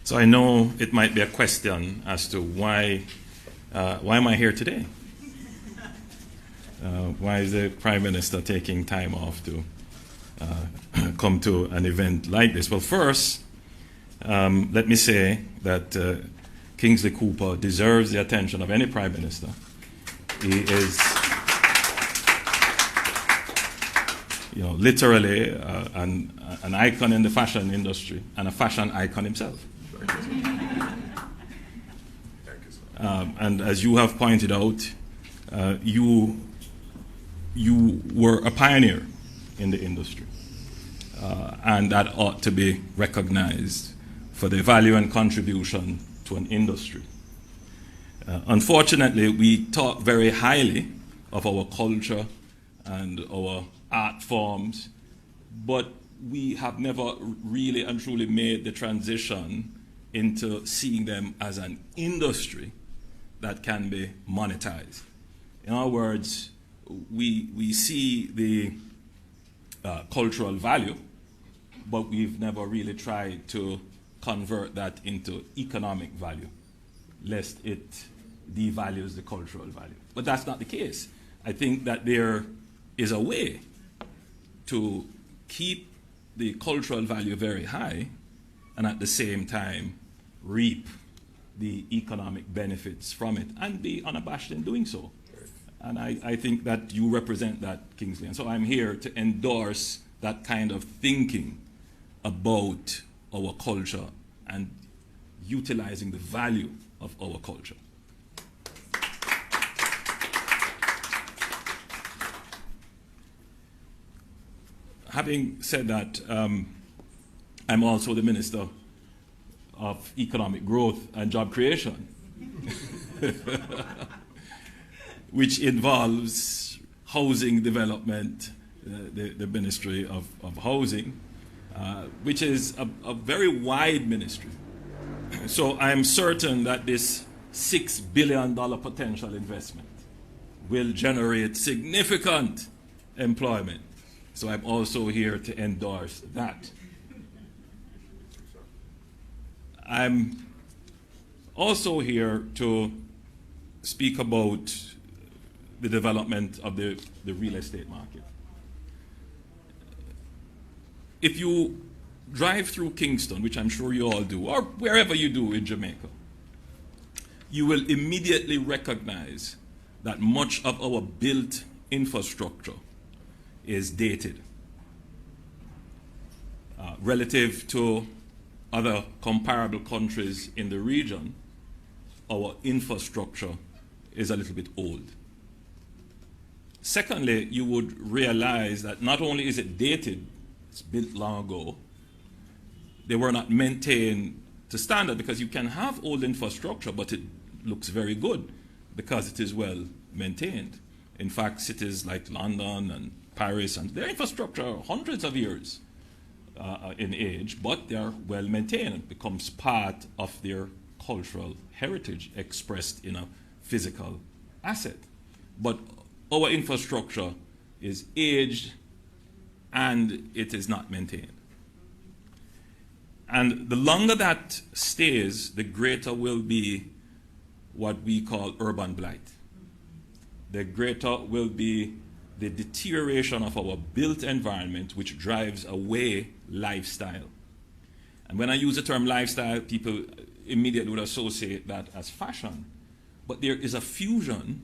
So I know it might be a question as to why am I here today? Why is the Prime Minister taking time off to come to an event like this? Well, first, let me say that Kingsley Cooper deserves the attention of any Prime Minister. He is, literally an icon in the fashion industry and a fashion icon himself. And as you have pointed out, you were a pioneer in the industry, and that ought to be recognized for the value and contribution to an industry. Unfortunately, we talk very highly of our culture and our art forms, but we have never really and truly made the transition into seeing them as an industry that can be monetized. In other words, we see the cultural value, but we've never really tried to convert that into economic value, lest it devalues the cultural value. But that's not the case. I think that there is a way to keep the cultural value very high and at the same time reap the economic benefits from it and be unabashed in doing so. And I think that you represent that, Kingsley. And so I'm here to endorse that kind of thinking about our culture and utilizing the value of our culture. Having said that, I'm also the Minister of Economic Growth and Job Creation, which involves housing development, the Ministry of Housing, which is a very wide ministry. So I'm certain that this $6 billion potential investment will generate significant employment. So I'm also here to endorse that. I'm also here to speak about the development of the real estate market. If you drive through Kingston, which I'm sure you all do, or wherever you do in Jamaica, you will immediately recognize that much of our built infrastructure is dated relative to other comparable countries in the region. Our infrastructure is a little bit old. Secondly, you would realize that not only is it dated, it's built long ago, they were not maintained to standard, because you can have old infrastructure, but it looks very good because it is well maintained. In fact, cities like London and Paris, and their infrastructure are hundreds of years in age, but they are well maintained. It becomes part of their cultural heritage expressed in a physical asset. But our infrastructure is aged and it is not maintained. And the longer that stays, the greater will be what we call urban blight. The greater will be the deterioration of our built environment, which drives away lifestyle. And when I use the term lifestyle, people immediately would associate that as fashion. But there is a fusion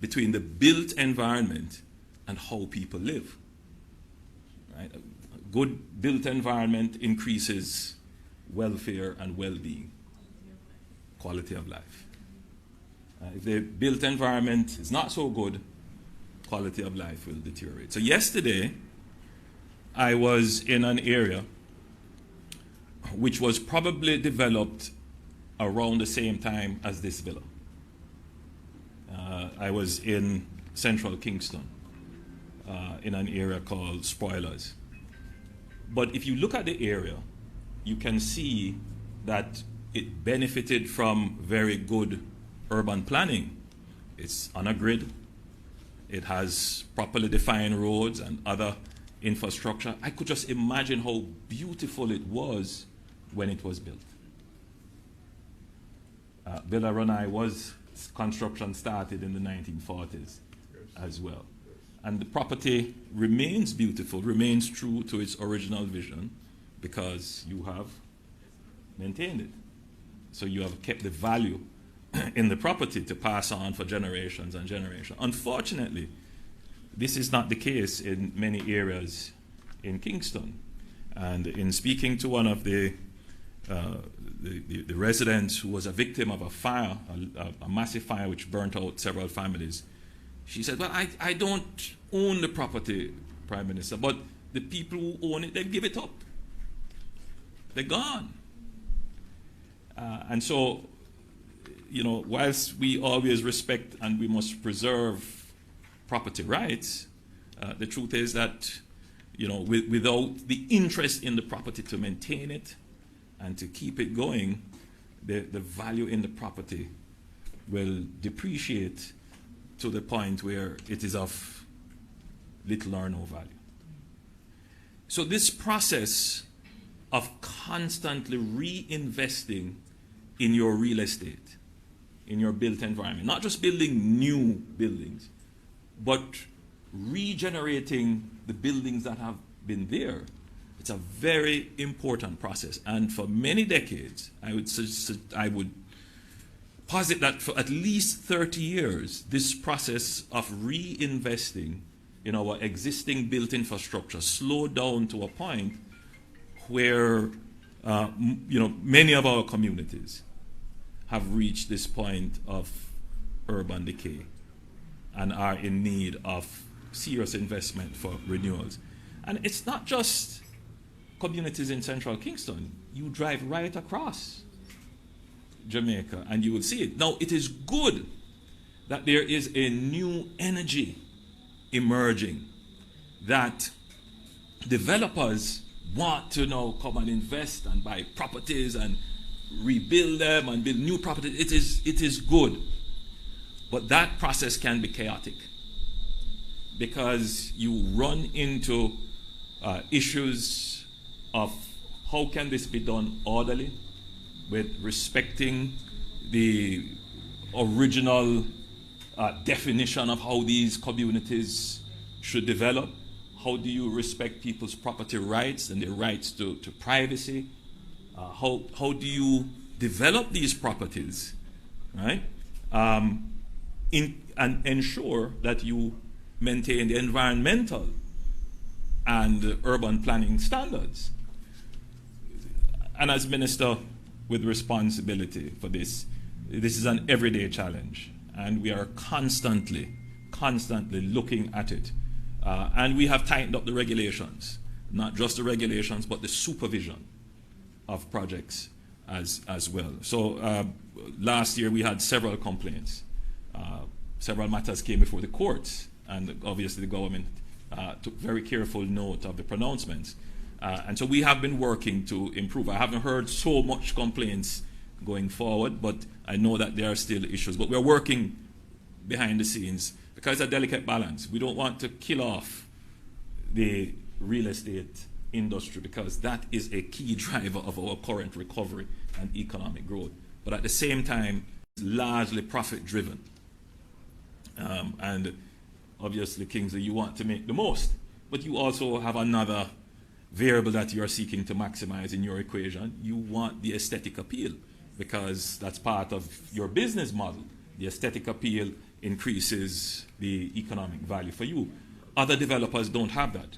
between the built environment and how people live. Right? A good built environment increases welfare and well-being, quality of life. If the built environment is not so good, quality of life will deteriorate. So yesterday, I was in an area which was probably developed around the same time as this villa. I was in central Kingston, in an area called Spoilers. But if you look at the area, you can see that it benefited from very good urban planning. It's on a grid. It has properly defined roads and other infrastructure. I could just imagine how beautiful it was when it was built. Villa Ronai was construction started in the 1940s as well. And the property remains beautiful, remains true to its original vision because you have maintained it. So you have kept the value in the property to pass on for generations and generations. Unfortunately, this is not the case in many areas in Kingston. And in speaking to one of the residents who was a victim of a fire, a massive fire which burnt out several families, she said, well, I don't own the property, Prime Minister, but the people who own it, they give it up. They're gone. And so, you know, whilst we always respect and we must preserve property rights, the truth is that, you know, without the interest in the property to maintain it and to keep it going, the value in the property will depreciate to the point where it is of little or no value. So this process of constantly reinvesting in your real estate, in your built environment, not just building new buildings, but regenerating the buildings that have been there, it's a very important process. And for many decades, I would posit that for at least 30 years, this process of reinvesting in our existing built infrastructure slowed down to a point where you know, many of our communities have reached this point of urban decay and are in need of serious investment for renewals. And it's not just communities in central Kingston. You drive right across Jamaica and you will see it. Now, it is good that there is a new energy emerging, that developers want to now come and invest and buy properties and rebuild them and build new properties. It is good. But that process can be chaotic because you run into issues of how can this be done orderly, with respecting the original definition of how these communities should develop. How do you respect people's property rights and their rights to privacy? How do you develop these properties, right? And ensure that you maintain the environmental and urban planning standards. And as Minister with responsibility for this is an everyday challenge, and we are constantly looking at it. And we have tightened up the regulations, not just the regulations, but the supervision of projects as well. So last year we had several complaints. Several matters came before the courts, and obviously the government took very careful note of the pronouncements. And so we have been working to improve. I haven't heard so much complaints going forward, but I know that there are still issues. But we're working behind the scenes because it's a delicate balance. We don't want to kill off the real estate industry because that is a key driver of our current recovery and economic growth. But at the same time, it's largely profit-driven. And obviously, Kingsley, you want to make the most, but you also have another variable that you're seeking to maximize in your equation. You want the aesthetic appeal because that's part of your business model. The aesthetic appeal increases the economic value for you. Other developers don't have that.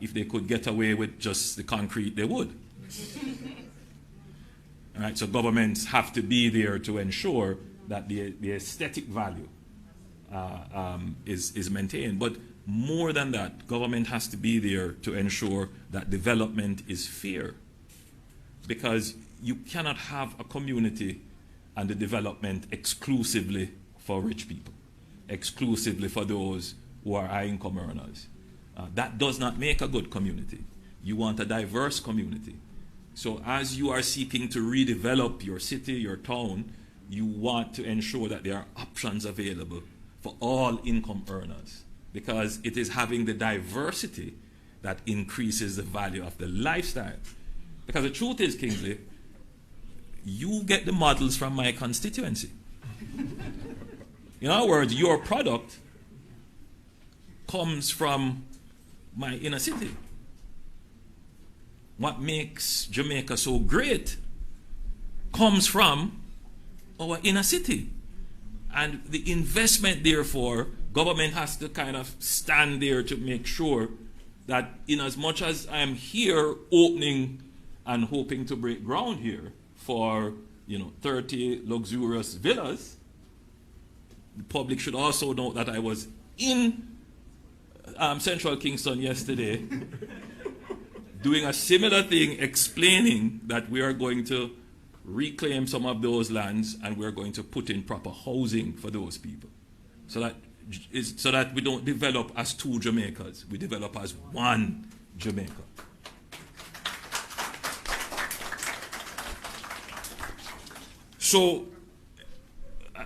If they could get away with just the concrete, they would. All right, so governments have to be there to ensure that the aesthetic value is maintained. But more than that, government has to be there to ensure that development is fair. Because you cannot have a community and the development exclusively for rich people, exclusively for those who are high-income earners. That does not make a good community. You want a diverse community. So as you are seeking to redevelop your city, your town, you want to ensure that there are options available for all income earners, because it is having the diversity that increases the value of the lifestyle. Because the truth is, Kingsley, you get the models from my constituency. In other words, your product comes from my inner city. What makes Jamaica so great comes from our inner city. And the investment, therefore, government has to kind of stand there to make sure that in as much as I'm here opening and hoping to break ground here for 30 luxurious villas, the public should also know that I was in Central Kingston yesterday doing a similar thing, explaining that we are going to reclaim some of those lands and we're going to put in proper housing for those people, so that we don't develop as two Jamaicas, we develop as one Jamaica. So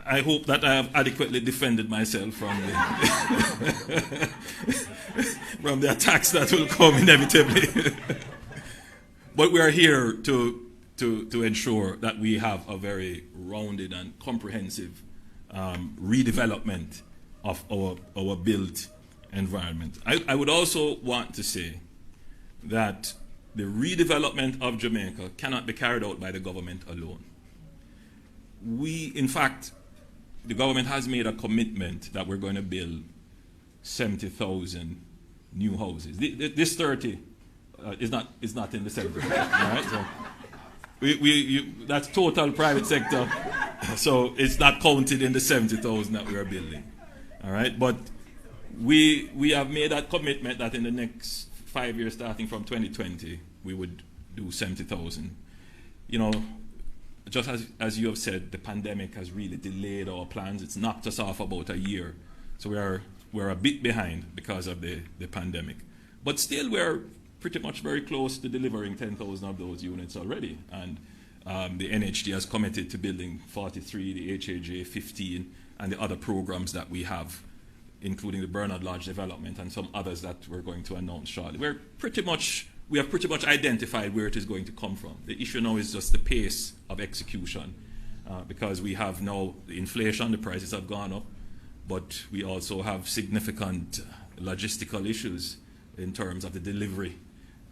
I hope that I have adequately defended myself from the from the attacks that will come inevitably. But we are here to ensure that we have a very rounded and comprehensive redevelopment of our built environment. I would also want to say that the redevelopment of Jamaica cannot be carried out by the government alone. In fact, the government has made a commitment that we're going to build 70,000 new houses. This 30 is not in the 70. Right? So that's total private sector, so it's not counted in the 70,000 that we are building. All right, but we have made that commitment that in the next 5 years, starting from 2020, we would do 70,000. Just as you have said, the pandemic has really delayed our plans. It's knocked us off about a year. So we're a bit behind because of the pandemic. But still, we're pretty much very close to delivering 10,000 of those units already. And the NHD has committed to building 43, the HAJ 15, and the other programs that we have, including the Bernard Lodge development and some others that we're going to announce shortly. We have pretty much identified where it is going to come from. The issue now is just the pace of execution, because we have now the inflation, the prices have gone up, but we also have significant logistical issues in terms of the delivery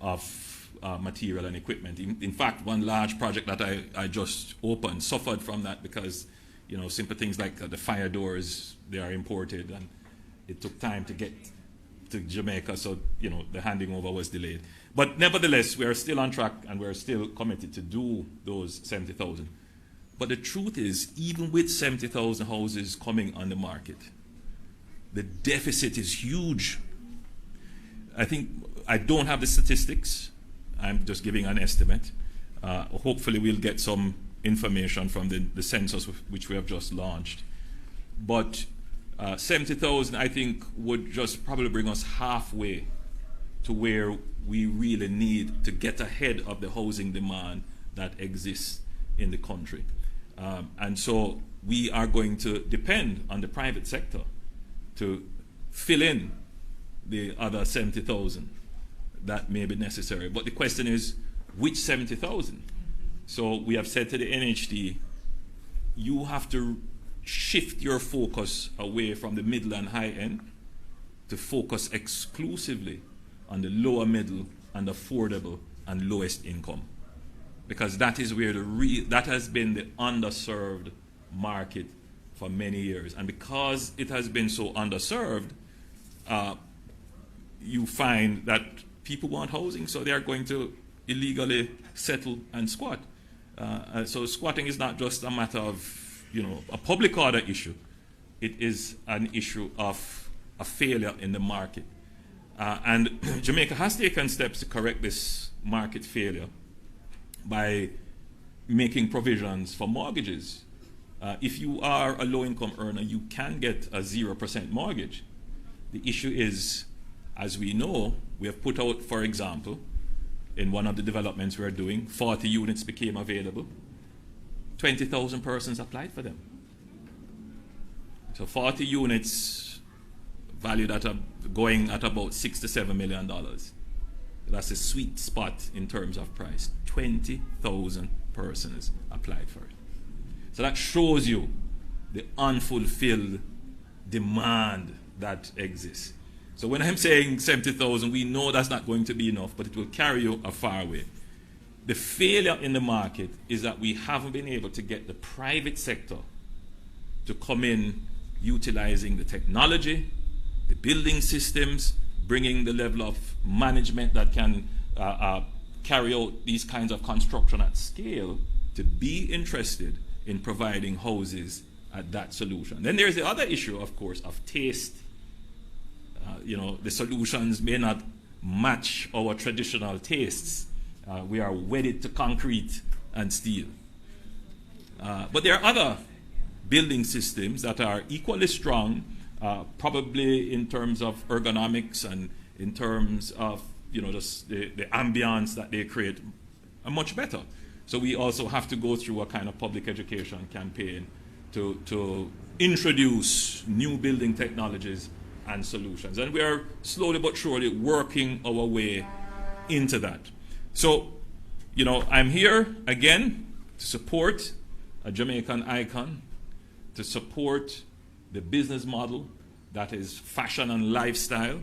of material and equipment. In fact, one large project that I just opened suffered from that because, simple things like the fire doors, they are imported, and it took time to get to Jamaica, so the handing over was delayed. But nevertheless, we are still on track and we're still committed to do those 70,000. But the truth is, even with 70,000 houses coming on the market, the deficit is huge. I don't have the statistics. I'm just giving an estimate. Hopefully we'll get some information from the census which we have just launched. But 70,000, I think, would just probably bring us halfway to where we really need to get ahead of the housing demand that exists in the country. And so we are going to depend on the private sector to fill in the other 70,000 that may be necessary. But the question is, which 70,000? So we have said to the NHD, you have to shift your focus away from the middle and high end to focus exclusively on the lower middle and affordable and lowest income, because that is where that has been the underserved market for many years. And because it has been so underserved, you find that people want housing, so they are going to illegally settle and squat. So squatting is not just a matter of a public order issue. It is an issue of a failure in the market. And Jamaica has taken steps to correct this market failure by making provisions for mortgages. If you are a low-income earner, you can get a 0% mortgage. The issue is, as we know, we have put out, for example, in one of the developments we're doing, 40 units became available. 20,000 persons applied for them. So 40 units valued at going at about $6 to $7 million. That's a sweet spot in terms of price. 20,000 persons applied for it. So that shows you the unfulfilled demand that exists. So when I'm saying 70,000, we know that's not going to be enough, but it will carry you a far way. The failure in the market is that we haven't been able to get the private sector to come in utilizing the technology, the building systems, bringing the level of management that can carry out these kinds of construction at scale to be interested in providing houses at that solution. Then there's the other issue, of course, of taste. The solutions may not match our traditional tastes. We are wedded to concrete and steel. But there are other building systems that are equally strong, probably in terms of ergonomics and in terms of the ambience that they create, are much better. So we also have to go through a kind of public education campaign to introduce new building technologies and solutions. And we are slowly but surely working our way into that. So, I'm here again to support a Jamaican icon, to support the business model that is fashion and lifestyle,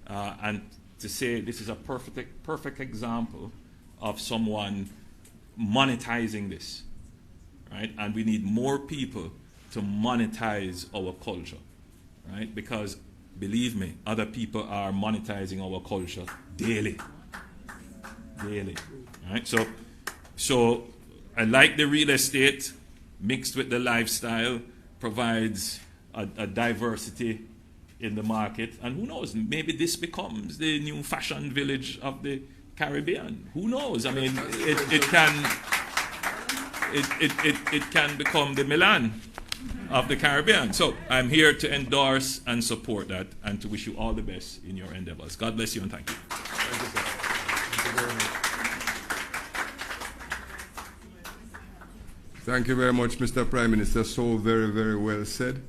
and to say this is a perfect example of someone monetizing this, right? And we need more people to monetize our culture, right? Because believe me, other people are monetizing our culture daily, right? So I like the real estate mixed with the lifestyle, provides a diversity in the market, and who knows, maybe this becomes the new fashion village of the Caribbean. Who knows? I mean, it can become the Milan of the Caribbean. So I'm here to endorse and support that, and to wish you all the best in your endeavors. God bless you and thank you. Thank you, sir. Thank you very much. Thank you very much, Mr. Prime Minister. So very, very well said.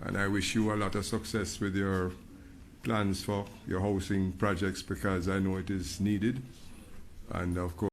And I wish you a lot of success with your plans for your housing projects, because I know it is needed. And of course,